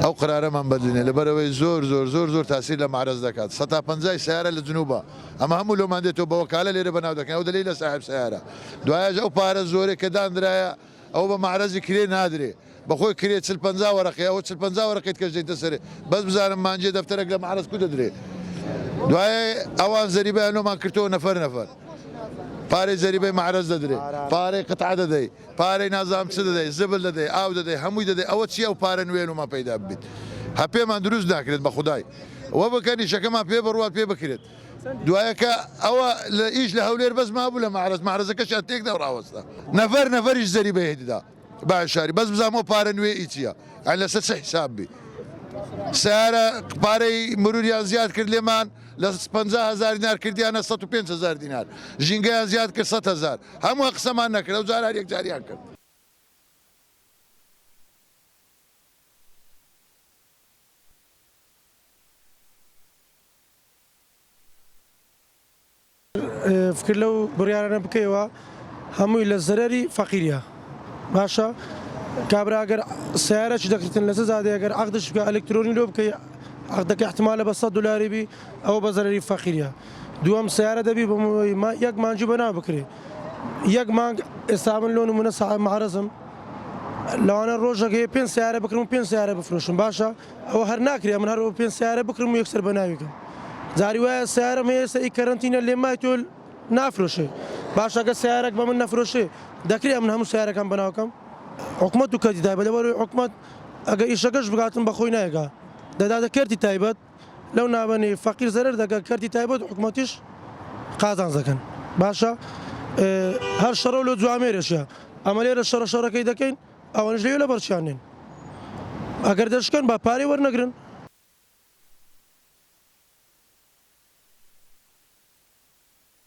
ئەو قرارەمان بەدلێنێ لەبەرەوەی زۆر تاسیر لە معرەز دەکات 150 سیارە لە جنوبە ئەمە هەموو لۆمان دێتەوە بە وەکالە لێرە بەناو دەکەن ئەو دەلی لە ساحب سیارە دوایش ئەو پارە زۆرێک کە دانرایە ئەو بە معرەزی کرێ نادرێ بەخۆی کرێت 50 وەرەقی ئەوە 50 وەرەقیت کەس دێتە سەرێ بەس بزانم مانجێ دەفتەرێک لە معرەز کو دەدرێ دوای ئەوان زەریبەیان لۆمان کردەوە نەفەر پارەی زەریبەی معرەز دەدرێ پارەی قەتع دەدەی پارەی نازام چ دەدەی زبل دەدەی ئاو دەدەی هەمووی دەدەی ئەوە چی ئەو پارە نوێنمان پەیدا ببیت هەپێمان دروست ناکرێت بە خودای ئەوە بکەنی شەکەمان پێ بڕوات پێ بکرێت دوایەکە ئەوە لە ئیش لە هەولێر بەس مابوو لە معرەزەکەشیان تێک دەڕاوەستا نەفەریش زەریبەی هێدیدا باشاری بەس بزانەوە پارە نوێ ئیچیە ئەن لەسەر چه حساب بی سیارە پارەی مروریان زیاد کرد لێمان لە 50,000 دینار کردیانە 105,000 دینار ژینگەیان زیاد کرد 100,000 هەموو قسەمان نەکرد ئەو جار هەر یەکجاریان کرد فکر لەو بڕیارانە بکەیەوە هەمووی لە زەرەری فەقیریە باشە کابراگەر سیارەی دەکردن لە زادەگەر عقدش بکە ئەلکترۆنی لۆ بکەی عقدەکە احتمالە بە 100 دلاری بی ئەوە بە زەرەری فەقیریە دووەم سیارە دەبی یەک مانجی بەناو بکرێ یەک مانگ ئێستا من لۆ نمونە ساحب معرەزم لەوانە ڕۆژەکەی 5 سیارە بکرم و 5 سیارە بفرۆشم باشە ئەوە هەر ناکرێ من هەر 5 سیارە بکرم و یەکسەر بەناویکەم جاری وایە سیارەمە ئێستا ئی کەرەنتینە لێمای تۆ نافرۆشێ باشەکە سیارێک بە من نەفرۆشێ دەکرێت من هەموو سیارەکان بەناوکەم حکومەت و کەتی تایبەت لەبەرەوەی حکومەت ئەگە ئیشەکەش بگاتن بەخۆی نایگا دەداتە کەرتی تایبەت لەو نابەنی فەقیر زەرەر دەگە کەرتی تایبەت حکومەتیش قازانج دەکەن باشە هەر شەڕە لۆ جوامێرەشە ئەمە لێرە شەڕەکەی دەکەین ئەوەنش لێ لە بەرچیانێن ئەگەر دەشکەن بە پارەی وەرنەگرن